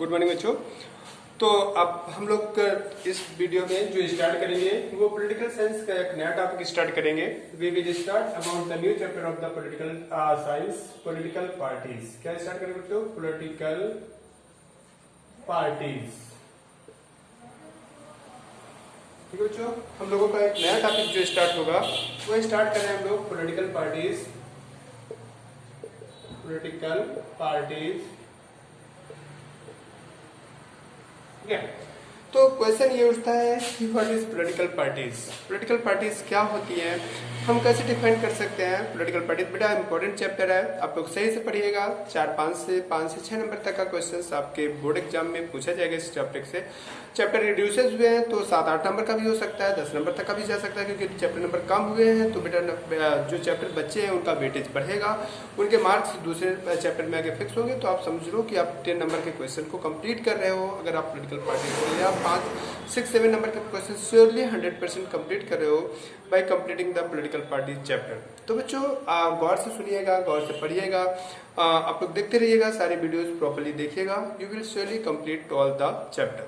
Good morning बच्चों। तो अब हम लोग इस वीडियो में जो स्टार्ट करेंगे वो पॉलिटिकल साइंस का एक नया टॉपिक स्टार्ट करेंगे। We will start about the new chapter of the political science, political parties. क्या स्टार्ट करेंगे बच्चों? Political parties. ठीक है बच्चों, हम लोगों का एक नया टॉपिक जो स्टार्ट होगा वो स्टार्ट करें हम लोग पॉलिटिकल पार्टीज। पॉलिटिकल पार्टीज, ठीक है। तो क्वेश्चन ये उठता है कि what is political parties. Political parties क्या होती है, हम कैसे डिफाइन कर सकते हैं पॉलिटिकल पार्टीज। बेटा इंपॉर्टेंट चैप्टर है, आप लोग सही से पढ़िएगा। 5 से 6 नंबर तक का क्वेश्चन आपके बोर्ड एग्जाम में पूछा जाएगा इस टॉपिक से। चैप्टर रिड्यूसेस हुए हैं तो 7-8 नंबर का भी हो सकता है, 10 नंबर तक का भी जा सकता है, क्योंकि चैप्टर नंबर कम हुए हैं तो बेटा जो चैप्टर बच्चे हैं उनका वेटेज बढ़ेगा, उनके मार्क्स दूसरे चैप्टर में आगे फिक्स होंगे। तो आप समझ लो कि आप 10 नंबर के क्वेश्चन को कंप्लीट कर रहे हो अगर आप पॉलिटिकल पार्टी को, या 5, 6, 7 नंबर के क्वेश्चन श्योरली 100% कंप्लीट कर रहे हो bye completing the political party chapter. तो बच्चों गौर से सुनिएगा, गौर से पढ़िएगा, आप लोग देखते रहिएगा, सारे वीडियोस प्रॉपर्ली देखिएगा, you will surely complete all the chapter.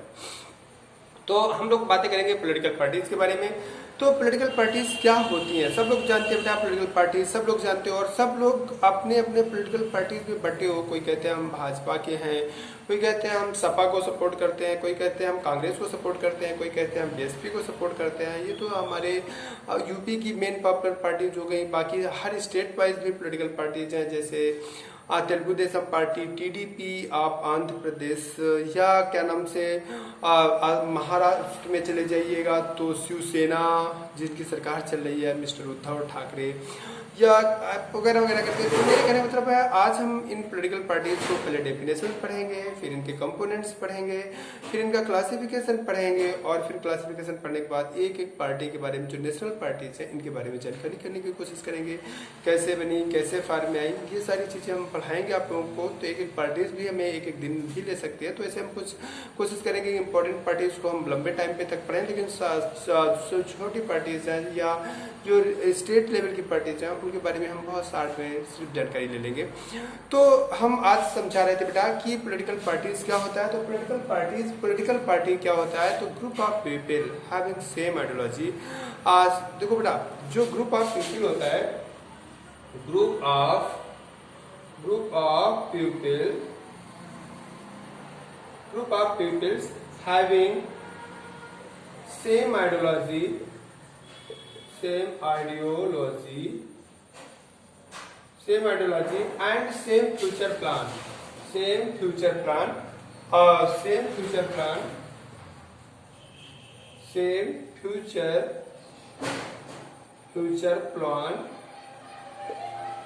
तो हम लोग बातें करेंगे पॉलिटिकल पार्टीज के बारे में। तो पॉलिटिकल पार्टीज क्या होती हैं सब लोग जानते हैं बेटा। पॉलिटिकल पार्टीज सब लोग जानते हो और सब लोग अपने अपने पॉलिटिकल पार्टीज में बटे हो। कोई कहते हैं हम भाजपा के हैं, कोई कहते हैं हम सपा को सपोर्ट करते हैं, कोई कहते हैं हम कांग्रेस को सपोर्ट करते हैं, कोई कहते हैं हम बीएसपी को सपोर्ट करते हैं। ये तो हमारे यूपी की मेन पॉपुलर पार्टीज हो गई। बाकी हर स्टेट वाइज भी पॉलिटिकल पार्टीज हैं, जैसे तेलुगु देशम पार्टी, टीडीपी, आप आंध्र प्रदेश, या क्या नाम से महाराष्ट्र में चले जाइएगा तो शिवसेना जिनकी सरकार चल रही है, मिस्टर उद्धव ठाकरे, या वगैरह वगैरह करके। तो मेरे कहने का मतलब है आज हम इन पॉलिटिकल पार्टीज को पहले डेफिनेशन पढ़ेंगे, फिर इनके कंपोनेंट्स पढ़ेंगे, फिर इनका क्लासिफिकेशन पढ़ेंगे, और फिर क्लासिफिकेशन पढ़ने के बाद एक एक पार्टी के बारे में, जो नेशनल पार्टीज हैं इनके बारे में जानकारी करने की कोशिश करेंगे। कैसे बनी, कैसे फार्म में आई, ये सारी चीज़ें हम पढ़ाएंगे आप लोगों को। तो एक एक पार्टीज भी हमें एक एक दिन भी ले सकते हैं। तो ऐसे हम कुछ कोशिश करेंगे कि इंपॉर्टेंट पार्टीज को हम लंबे टाइम पे तक पढ़ें, लेकिन छोटी पार्टीज हैं या जो स्टेट लेवल की पार्टीज हैं उनके बारे में हम बहुत शार्ट में सिर्फ जानकारी ले लेंगे। तो हम आज समझा रहे थे बेटा कि पॉलिटिकल पार्टीज क्या होता है। तो पॉलिटिकल पार्टी क्या होता है, तो group of people having same ideology. आज देखो बेटा, जो ग्रुप ऑफ पीपल होता है, group of peoples having same ideology and same future plan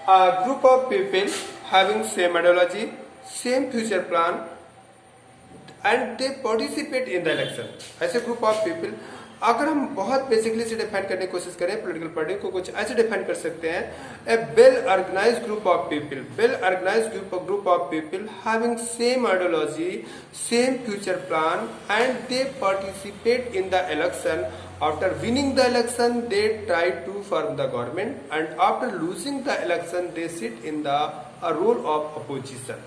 a group of people having same ideology, same future plan and they participate in the election। ऐसे group of people, अगर हम बहुत basically से define करने की कोशिश करें political party को, कुछ ऐसे डिफाइन कर सकते हैं, a well organised group of people having same ideology, same future plan and they participate in the election. After winning the election they try to form the government and after losing the election they sit in the role of opposition.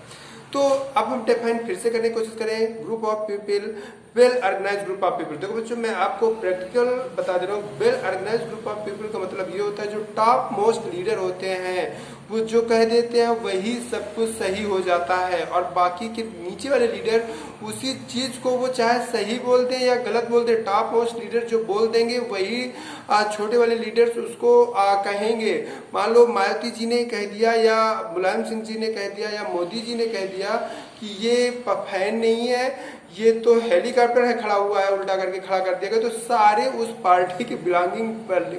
तो अब हम define फिर से करने की कोशिश करें, group of people, well organised group of people. देखो बच्चों, मैं आपको प्रैक्टिकल बता दे रहा हूँ। Well organised group of people का मतलब ये होता है जो टॉप मोस्ट लीडर होते हैं वो जो कह देते हैं वही सब कुछ सही हो जाता है, और बाकी के नीचे वाले लीडर उसी चीज को वो चाहे सही बोल दें या गलत बोल दें, टॉप मोस्ट लीडर जो बोल देंगे वही छोटे वाले लीडर्स उसको कहेंगे। मान लो मायावती जी ने कह दिया, या मुलायम सिंह जी ने कह दिया, या मोदी जी ने कह दिया कि ये फैन नहीं है, ये तो हेलीकॉप्टर है खड़ा हुआ है, उल्टा करके खड़ा कर दिया गया, तो सारे उस पार्टी के बिलोंगिंग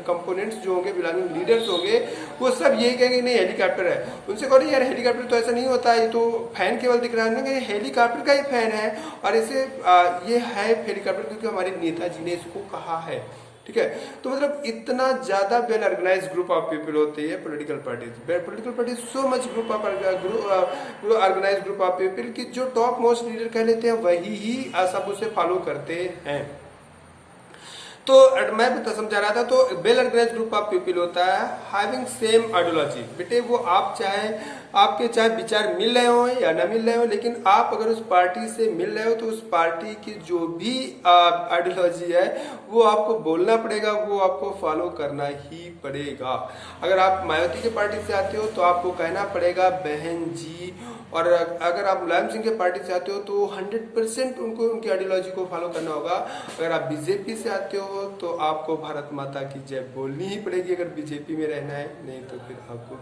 कंपोनेंट्स जो होंगे, बिलोंगिंग लीडर्स होंगे, वो सब यही कहेंगे नहीं हेलीकॉप्टर है। उनसे कहो यार हेलीकॉप्टर तो ऐसा नहीं होता है, ये तो फैन केवल दिख रहा है ना, हेलीकॉप्टर का ही फैन है, और इसे ये है हेलीकॉप्टर क्योंकि हमारे नेताजी ने इसको कहा है। ठीक है, तो मतलब इतना ज्यादा well organise group of people होती है political parties. So much group of organise group of people कि जो टॉप मोस्ट लीडर कह लेते हैं वही ही सब उसे फॉलो करते हैं। तो मैं समझा रहा था, तो well organise group of people होता है हैविंग सेम आइडियोलॉजी। बेटे वो आप चाहे आपके चाहे विचार मिल रहे हो या ना मिल रहे हो, लेकिन आप अगर उस पार्टी से मिल रहे हो तो उस पार्टी की जो भी आइडियोलॉजी है वो आपको बोलना पड़ेगा, वो आपको फॉलो करना ही पड़ेगा। अगर आप मायावती के पार्टी से आते हो तो आपको कहना पड़ेगा बहन जी, और अगर आप मुलायम सिंह के पार्टी से आते हो तो 100% उनको उनकी आइडियोलॉजी को फॉलो करना होगा। अगर आप बीजेपी से आते हो तो आपको भारत माता की जय बोलनी ही पड़ेगी अगर बीजेपी में रहना है, नहीं तो फिर आपको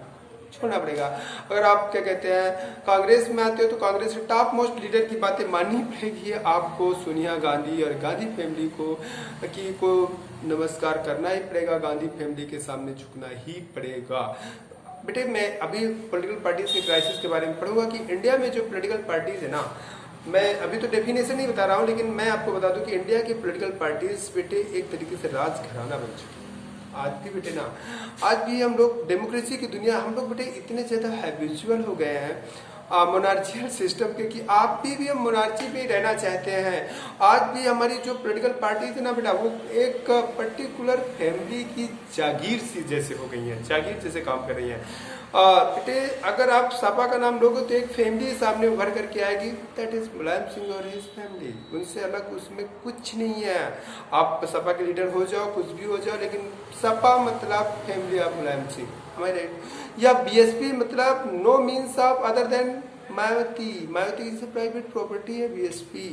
छोड़ना पड़ेगा। अगर आप क्या कहते हैं कांग्रेस में आते हो तो कांग्रेस के टॉप मोस्ट लीडर की बातें माननी पड़ेगी आपको। सोनिया गांधी और गांधी फैमिली को नमस्कार करना ही पड़ेगा, गांधी फैमिली के सामने झुकना ही पड़ेगा। बेटे मैं अभी पॉलिटिकल पार्टीज के क्राइसिस के बारे में पढ़ूंगा कि इंडिया में जो पॉलिटिकल पार्टीज है ना, मैं अभी तो डेफिनेशन नहीं बता रहा हूँ, लेकिन मैं आपको बता दूं कि इंडिया की पॉलिटिकल पार्टीज बेटे एक तरीके से राज घराना बन चुकी है। आज भी बेटे ना, आज भी हम लोग डेमोक्रेसी की दुनिया, हम लोग बेटे इतने ज्यादा हैबिचुअल हो गए हैं मोनार्चियल सिस्टम के कि आप भी हम मोनार्ची पे ही रहना चाहते हैं। आज भी हमारी जो पॉलिटिकल पार्टीज है ना बेटा, वो एक पर्टिकुलर फैमिली की जागीर सी जैसे हो गई हैं, जागीर जैसे काम कर रही हैं। बेटे अगर आप सपा का नाम लोगे तो एक फैमिली सामने उभर करके आएगी, दैट इज मुलायम सिंह और हिज फैमिली। उनसे अलग उसमें कुछ नहीं है। आप सपा के लीडर हो जाओ, कुछ भी हो जाओ, लेकिन सपा मतलब फैमिली ऑफ मुलायम सिंह, हमारे, या बीएसपी मतलब no means of other than Mayawati. Mayawati की प्राइवेट प्रॉपर्टी है बीएसपी।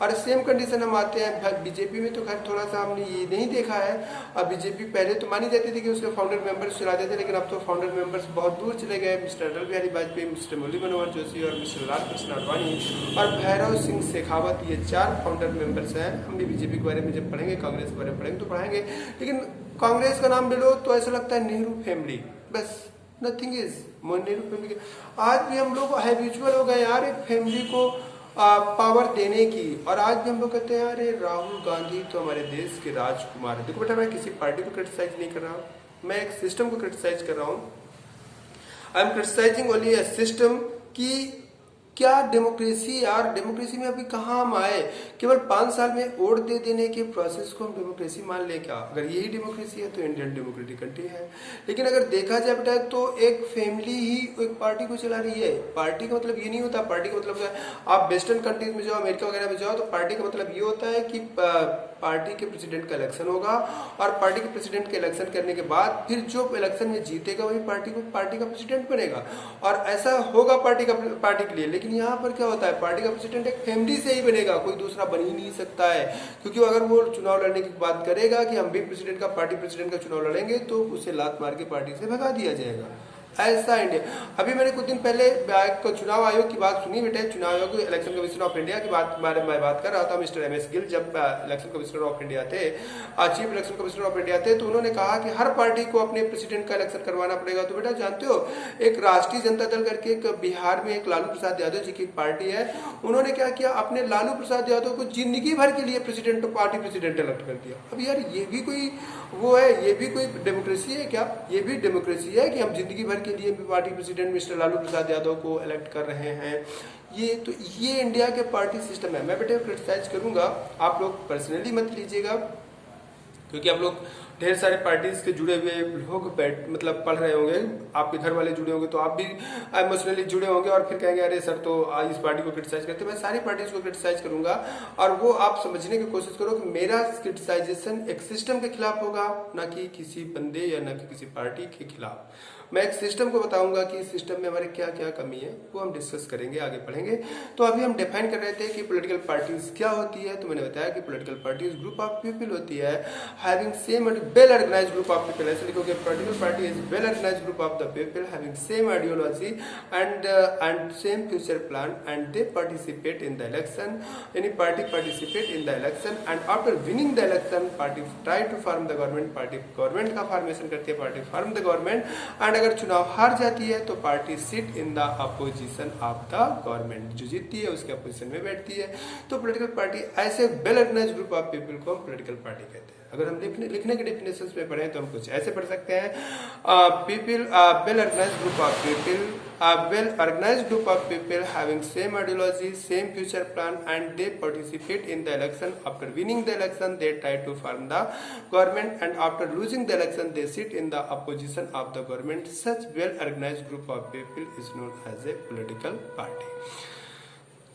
और सेम कंडीशन हम आते हैं बीजेपी में, तो खैर थोड़ा सा हमने ये नहीं देखा है। अब बीजेपी पहले तो मानी जाती थी कि उसके फाउंडर मेंबर्स चलाते थे, लेकिन अब तो फाउंडर मेंबर्स बहुत दूर चले गए। मिस्टर अटल बिहारी वाजपेयी, मिस्टर मुरली मनोहर जोशी और मिस्टर लालकृष्ण आडवाणी और भैरव सिंह शेखावत, ये 4 फाउंडर मेंबर्स हैं। हम भी बीजेपी के बारे में जब पढ़ेंगे, कांग्रेस के बारे में पढ़ेंगे तो पढ़ाएंगे, लेकिन कांग्रेस का नाम ले लो तो ऐसा लगता है नेहरू फैमिली, बस नथिंग इज नेहरू फैमिली। आज भी हम लोग हैबिचुअल हो गए यार एक फैमिली को पावर देने की, और आज भी हम लोग कहते हैं अरे राहुल गांधी तो हमारे देश के राजकुमार है। देखो बेटा मैं किसी पार्टी को क्रिटिसाइज नहीं कर रहा हूँ, मैं एक सिस्टम को क्रिटिसाइज कर रहा हूँ। I am criticising only a system की क्या डेमोक्रेसी यार, डेमोक्रेसी में अभी कहाँ हम आए? केवल 5 साल में वोट दे देने के प्रोसेस को हम डेमोक्रेसी मान ले क्या? अगर यही डेमोक्रेसी है तो इंडियन डेमोक्रेटिक कंट्री है। लेकिन अगर देखा जाए बेटा तो एक फैमिली ही एक पार्टी को चला रही है। पार्टी का मतलब ये नहीं होता, पार्टी का मतलब आप वेस्टर्न कंट्रीज में जाओ, अमेरिका वगैरह में जाओ, तो पार्टी का मतलब ये होता है कि पार्टी के प्रेसिडेंट का इलेक्शन होगा, और पार्टी के प्रेसिडेंट के इलेक्शन करने के बाद फिर जो इलेक्शन में जीतेगा वही पार्टी का प्रेसिडेंट बनेगा, और ऐसा होगा पार्टी के लिए। लेकिन यहाँ पर क्या होता है, पार्टी का प्रेसिडेंट एक फैमिली से ही बनेगा, कोई दूसरा बन ही नहीं सकता है। क्योंकि अगर वो चुनाव लड़ने की बात करेगा कि हम भी पार्टी प्रेसिडेंट का चुनाव लड़ेंगे, तो उसे लात मार के पार्टी से भगा दिया जाएगा। ऐसा इंडिया। अभी मैंने कुछ दिन पहले चुनाव आयोग की बात सुनी बेटे, चुनाव आयोग इलेक्शन कमिश्नर ऑफ इंडिया की बात मैं बात कर रहा था, मिस्टर MS गिल जब इलेक्शन कमिश्नर ऑफ इंडिया थे, chief election commissioner of India थे, तो उन्होंने कहा कि हर पार्टी को अपने प्रेसिडेंट का इलेक्शन करवाना पड़ेगा। तो बेटा जानते हो एक राष्ट्रीय जनता दल करके एक बिहार में एक लालू प्रसाद यादव जी की पार्टी है, उन्होंने क्या किया, अपने लालू प्रसाद यादव को जिंदगी भर के लिए पार्टी प्रेसिडेंट इलेक्ट कर दिया। अब यार ये भी कोई वो है, ये भी कोई डेमोक्रेसी है क्या? ये भी डेमोक्रेसी है कि हम जिंदगी भर के लिए party president mister Lalu Prasad Yadav को इलेक्ट कर रहे हैं। ये इंडिया के पार्टी सिस्टम है। मैं बेटे क्रिटिसाइज करूंगा, आप लोग पर्सनली मत लीजिएगा, क्योंकि आप लोग ढेर सारे पार्टीज के जुड़े हुए लोग मतलब पढ़ रहे होंगे, आपके घर वाले जुड़े होंगे, तो आप भी इमोशनली जुड़े होंगे और फिर कहेंगे अरे सर तो इस पार्टी को क्रिटिसाइज करते। मैं सारी पार्टीज को क्रिटिसाइज करूंगा, और वो आप समझने की कोशिश करो कि मेरा क्रिटिसाइजेशन एक सिस्टम के खिलाफ होगा, ना कि किसी बंदे या ना कि किसी पार्टी के खिलाफ। मैं एक सिस्टम को बताऊंगा कि इस सिस्टम में हमारे क्या क्या कमी है, वो हम डिस्कस करेंगे, आगे पढ़ेंगे। तो अभी हम डिफाइन कर रहे थे कि पॉलिटिकल पार्टीज क्या होती है। तो मैंने बताया कि political parties group of people होती है having same well organised group of people. ऐसे लिखोगे political party is well organised group of the people having same ideology and same future plan, and they participate in the election. यानी party participate in the election and after winning the election party try to form the government. Party government का formation करती है, party form the government, and अगर चुनाव हार जाती है तो party sit in the opposition of the government. जो जीतती है उसके अपोजिशन में बैठती है। तो पॉलिटिकल पार्टी ऐसे well organised group of people को हम पॉलिटिकल पार्टी कहते हैं। अगर हम लिखने के डेफिनेशंस में पढ़ें तो हम कुछ ऐसे पढ़ सकते हैं, people well organised group of people a well organized group of people having same ideology, same future plan, and they participate in the election. After winning the election, they try to form the government, and after losing the election, they sit in the opposition of the government. Such well organized group of people is known as a political party.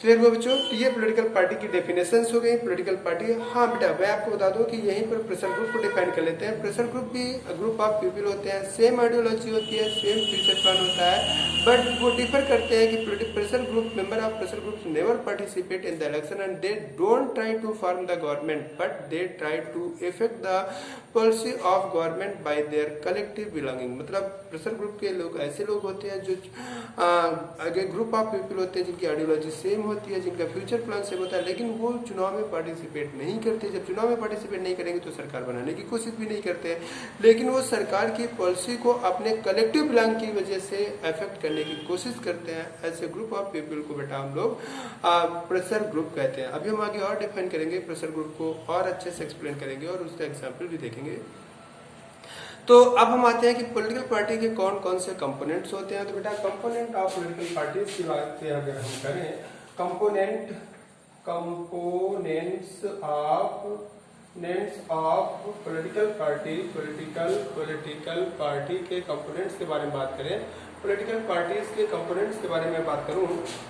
Clear हुआ बच्चों? तो ये political party की definitions हो गई। Political party, हाँ बेटा मैं आपको बता दूं कि यहीं पर प्रेशर ग्रुप को डिफाइन कर लेते हैं। प्रेशर ग्रुप भी ग्रुप ऑफ पीपल होते हैं, सेम आइडियोलॉजी होती है, सेम फ्यूचर प्लान होता है, बट वो डिफर करते हैं कि pressure group member of pressure group never participate in the election and they don't try to form the government but they try to effect the policy of government by their collective belonging. मतलब pressure group के लोग ऐसे लोग होते हैं जो group of people होते हैं जिनकी आइडियोलॉजी सेम होती है, जिनका फ्यूचर प्लान सेम होता है, लेकिन वो चुनाव में पार्टिसिपेट नहीं करते। जब चुनाव में पार्टिसिपेट नहीं करेंगे तो सरकार बनाने की कोशिश भी नहीं करते, लेकिन वो सरकार की पॉलिसी को अपने कलेक्टिव प्लान की वजह से अफेक्ट करने की कोशिश करते हैं। ऐसे ग्रुप ऑफ पीपल को बेटा हम लोग प्रेशर ग्रुप कहते हैं। अभी हम आगे और डिफाइन करेंगे प्रेशर ग्रुप को, और अच्छे से एक्सप्लेन करेंगे और उसका एग्जाम्पल भी देखेंगे। तो अब हम आते हैं कि पॉलिटिकल पार्टी के कौन कौन से कंपोनेंट्स होते हैं। तो बेटा कंपोनेंट ऑफ पॉलिटिकल पार्टीज की बात अगर हम करें, कंपोनेंट्स ऑफ पॉलिटिकल पार्टी के कंपोनेंट्स के बारे में बात करें, पॉलिटिकल पार्टीज के कंपोनेंट्स के बारे में बात करूं,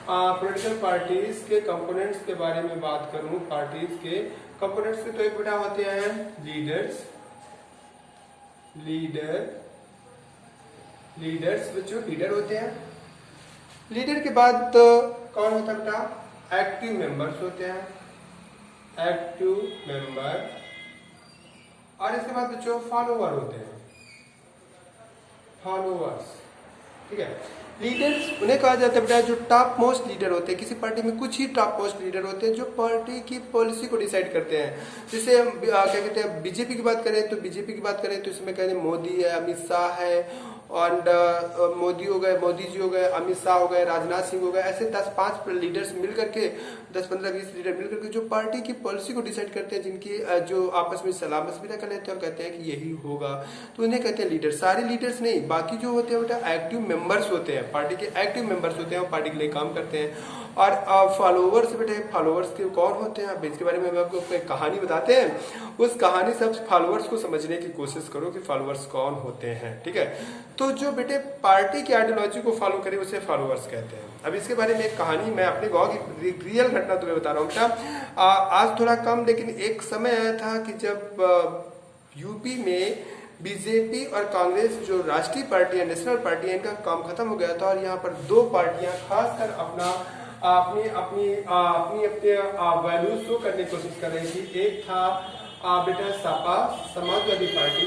पॉलिटिकल पार्टीज के कंपोनेंट्स के बारे में बात करूं, पार्टीज के कंपोनेंट्स के तो एक बेटा होते हैं लीडर्स बच्चों, लीडर होते हैं। लीडर के बाद तो कौन होता है बेटा? एक्टिव मेंबर्स होते हैं, एक्टिव मेंबर, और इसके बाद बच्चों फॉलोवर होते हैं, फॉलोवर्स। ठीक है, लीडर्स उन्हें कहा जाता है बेटा जो टॉप मोस्ट लीडर होते हैं। किसी पार्टी में कुछ ही टॉप मोस्ट लीडर होते हैं जो पार्टी की पॉलिसी को डिसाइड करते हैं। जैसे क्या कहते हैं, बीजेपी की बात करें तो इसमें कहते हैं मोदी है, अमित शाह है, और मोदी जी हो गए, अमित शाह हो गए, राजनाथ सिंह हो गए, ऐसे 10-5 लीडर्स मिल करके, 10-15-20 लीडर मिल करके जो पार्टी की पॉलिसी को डिसाइड करते हैं, जिनकी जो आपस में सलाह मशविरा कर लेते हैं और कहते हैं कि यही होगा, तो उन्हें कहते हैं लीडर। सारे लीडर्स नहीं, बाकी जो होते हैं बेटा एक्टिव मेंबर्स होते हैं, पार्टी के एक्टिव मेंबर्स होते हैं, वो पार्टी के लिए काम करते हैं। और फॉलोवर्स बेटे, फॉलोवर्स के कौन होते हैं? अब इसके बारे में हम आपको एक कहानी बताते हैं, उस कहानी से फॉलोवर्स को समझने की कोशिश करो कि फॉलोवर्स कौन होते हैं। ठीक है, तो जो बेटे पार्टी की आइडियोलॉजी को फॉलो करे उसे फॉलोवर्स कहते हैं। अब इसके बारे में एक कहानी मैं अपने गांव की रियल घटना तुम्हें बता रहा हूँ बेटा। आज थोड़ा कम, लेकिन एक समय आया था कि जब यूपी में बीजेपी और कांग्रेस जो राष्ट्रीय पार्टी है, नेशनल पार्टी है, इनका काम खत्म हो गया था और यहाँ पर 2 पार्टियां खासकर अपनी वैल्यूज शो करने की कोशिश कर रही थी। एक था बेटा सपा, समाजवादी पार्टी,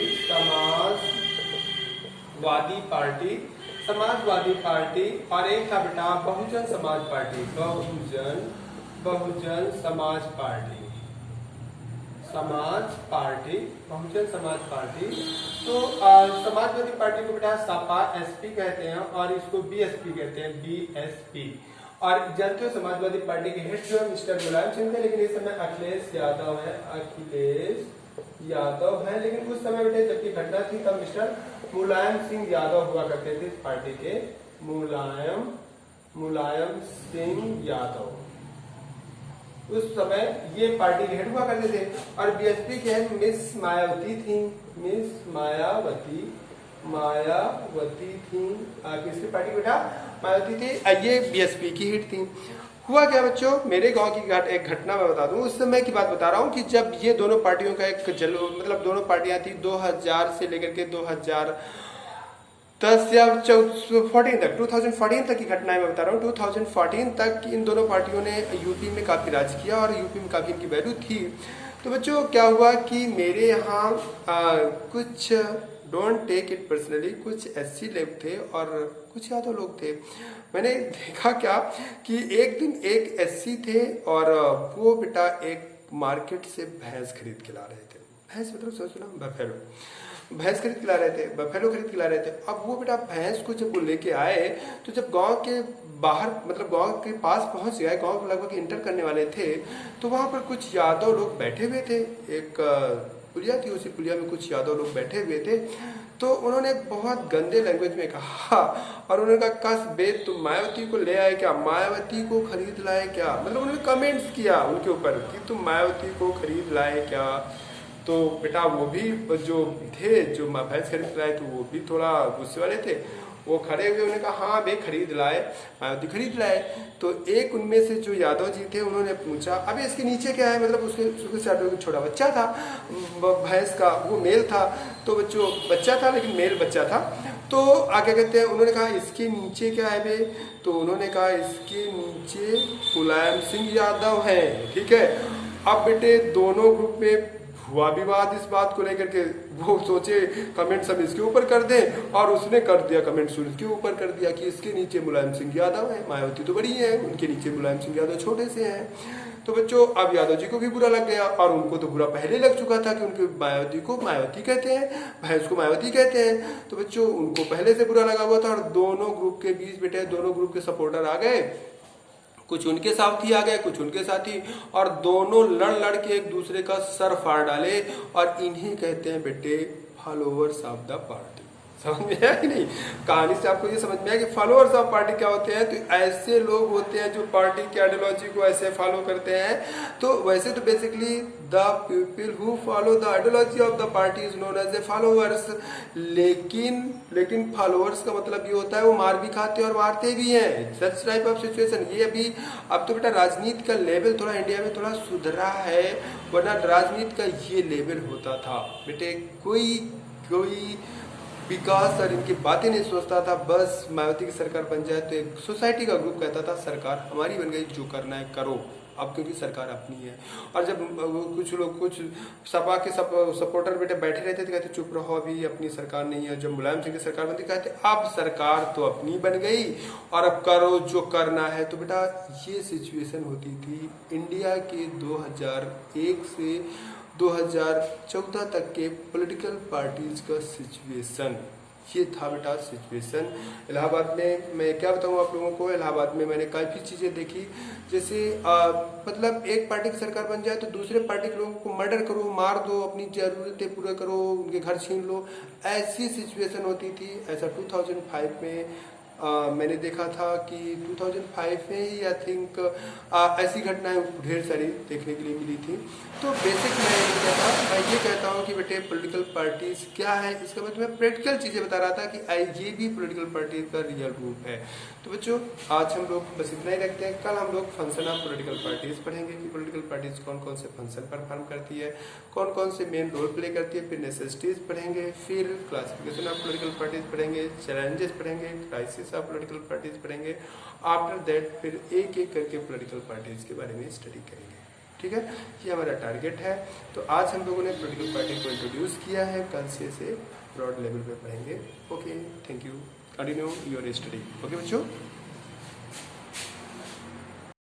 और एक था बेटा बहुजन समाज पार्टी, बहुजन समाज पार्टी। तो समाजवादी पार्टी को बेटा सपा एसपी कहते हैं और इसको बीएसपी कहते हैं, बीएसपी। और जानते हो समाजवादी पार्टी के हेड जो है मिस्टर मुलायम सिंह थे, लेकिन इस समय अखिलेश यादव है। लेकिन उस समय बेटे जबकि घटना थी तब मिस्टर मुलायम सिंह यादव हुआ करते थे इस पार्टी के, मुलायम सिंह यादव उस समय ये पार्टी के हेड हुआ करते थे। और बीएसपी के हेड मिस मायावती थी, किसकी पार्टी बेटा? मायावती थी, ये बीएसपी की हेड थी। हुआ क्या बच्चों, मेरे गांव की एक घटना मैं बता दूं, उस समय की बात बता रहा हूं कि जब ये दोनों पार्टियों का मतलब दोनों पार्टियां थी 2000 से लेकर के 2010 या 2014 तक की घटनाएं मैं बता रहा हूँ। 2014 तक इन दोनों पार्टियों ने यूपी में काफी राज किया और यूपी में काफी इनकी वैल्यू थी। तो बच्चों क्या हुआ कि मेरे यहाँ कुछ, डोंट टेक इट पर्सनली, कुछ एससी लोग थे और कुछ यादव लोग थे। मैंने देखा क्या कि एक दिन एक एससी थे और वो बेटा एक मार्केट से भैंस खरीद के ला रहे थे। भैंस मतलब सोचना, भैंस खरीद के ला रहे थे, बफेलो खरीद के ला रहे थे। अब वो बेटा भैंस को जब वो लेके आए तो जब गांव के बाहर मतलब गांव के पास पहुंच गए, गांव को लगभग इंटर करने वाले थे, तो वहां पर कुछ यादव लोग बैठे हुए थे। एक पुलिया थी, उसी पुलिया में कुछ यादव लोग बैठे हुए थे। तो उन्होंने बहुत गंदे लैंग्वेज में कहा और उन्होंने कहा कस बेद तुम मायावती को ले आए क्या, मायावती को खरीद लाए क्या, मतलब उन्होंने कमेंट्स किया उनके ऊपर कि तुम मायावती को खरीद लाए क्या। तो बेटा वो भी जो थे जो भैंस खरीद लाए तो वो भी थोड़ा गुस्से वाले थे, वो खड़े हुए उन्होंने कहा हाँ भाई खरीद लाए, मायावती खरीद लाए। तो एक उनमें से जो यादव जी थे उन्होंने पूछा अभी इसके नीचे क्या है, मतलब उसके छोटा बच्चा था भैंस का, वो मेल था, तो बच्चों बच्चा था लेकिन मेल बच्चा था। तो आगे कहते हैं उन्होंने कहा इसके नीचे क्या है बे, तो उन्होंने कहा इसके नीचे मुलायम सिंह यादव है। ठीक है, अब बेटे दोनों ग्रुप में हुआ विवाद इस बात को लेकर के, वो सोचे कमेंट सब इसके ऊपर कर दें और उसने कर दिया कमेंट इसके ऊपर कर दिया कि इसके नीचे मुलायम सिंह यादव है, मायावती तो बड़ी है, उनके नीचे मुलायम सिंह यादव छोटे से हैं। तो बच्चों अब यादव जी को भी बुरा लग गया और उनको तो बुरा पहले लग चुका था कि उनके मायावती को मायावती कहते हैं, भैंस को मायावती कहते हैं। तो बच्चों उनको पहले से बुरा लगा हुआ था और दोनों ग्रुप के बीच बेटे दोनों ग्रुप के सपोर्टर आ गए, कुछ उनके साथी आ गए कुछ उनके साथी, और दोनों लड़ के एक दूसरे का सर फाड़ डाले और इन्हें कहते हैं बेटे फॉलोअर्स ऑफ द पार्टी। समझ में आया कि नहीं, कहानी से आपको ये समझ में आया कि फॉलोअर्स ऑफ पार्टी क्या होते हैं। तो ऐसे लोग होते हैं जो पार्टी की आइडियोलॉजी को ऐसे फॉलो करते हैं। तो वैसे तो basically the people who follow the ideology of the party is known as a followers. लेकिन फॉलोअर्स का मतलब ये होता है वो मार भी खाते और मारते भी हैं, सच टाइप ऑफ सिचुएशन। ये अभी अब तो बेटा राजनीति का लेवल थोड़ा इंडिया में थोड़ा सुधरा है, वरना राजनीति का ये लेवल होता था बेटे कोई विकास और इनकी बातें नहीं सोचता था, बस मायावती की सरकार बन जाए तो एक सोसाइटी का ग्रुप कहता था सरकार हमारी बन गई जो करना है करो, अब क्योंकि सरकार अपनी है। और जब कुछ लोग कुछ सपा के सपोर्टर बेटे बैठे रहते थे कहते चुप रहो अभी अपनी सरकार नहीं है, जब मुलायम सिंह की सरकार बनती कहते अब सरकार तो अपनी बन गई और अब करो जो करना है। तो बेटा ये सिचुएशन होती थी इंडिया के 2001 से 2014 तक के पॉलिटिकल पार्टीज का सिचुएशन, ये था बेटा सिचुएशन। इलाहाबाद में मैं क्या बताऊँ आप लोगों को, इलाहाबाद में मैंने काफ़ी चीज़ें देखी, जैसे मतलब एक पार्टी की सरकार बन जाए तो दूसरे पार्टी के लोगों को मर्डर करो, मार दो, अपनी ज़रूरतें पूरा करो, उनके घर छीन लो, ऐसी सिचुएशन होती थी। ऐसा 2005 में मैंने देखा था कि 2005 में ही आई थिंक ऐसी घटनाएं ढेर सारी देखने के लिए मिली थी। तो बेसिक मैं ये कहता हूँ कि बेटे पॉलिटिकल पार्टीज क्या है, इसका मतलब मैं प्रैक्टिकल चीज़ें बता रहा था कि ये भी पॉलिटिकल पार्टी का रियल रूप है। तो बच्चों आज हम लोग बस इतना ही रखते हैं, कल हम लोग फंक्शन ऑफ पॉलिटिकल पार्टीज पढ़ेंगे कि पॉलिटिकल पार्टीज कौन कौन से फंक्शन परफॉर्म करती है, कौन कौन से मेन रोल प्ले करती है, फिर नेसेसिटीज पढ़ेंगे, फिर क्लासिफिकेशन ऑफ पॉलिटिकल पार्टीज पढ़ेंगे, चैलेंजेस पढ़ेंगे, क्राइसिस ऑफ पॉलिटिकल पार्टीज पढ़ेंगे। आफ्टर दैट फिर एक एक करके पॉलिटिकल पार्टीज के बारे में स्टडी करेंगे। ठीक है, ये हमारा टारगेट है। तो आज हम लोगों ने पॉलिटिकल पार्टी को इंट्रोड्यूस किया है, कल से ब्रॉड लेवल पे पढ़ेंगे। Okay, thank you, continue your study. Okay बच्चों।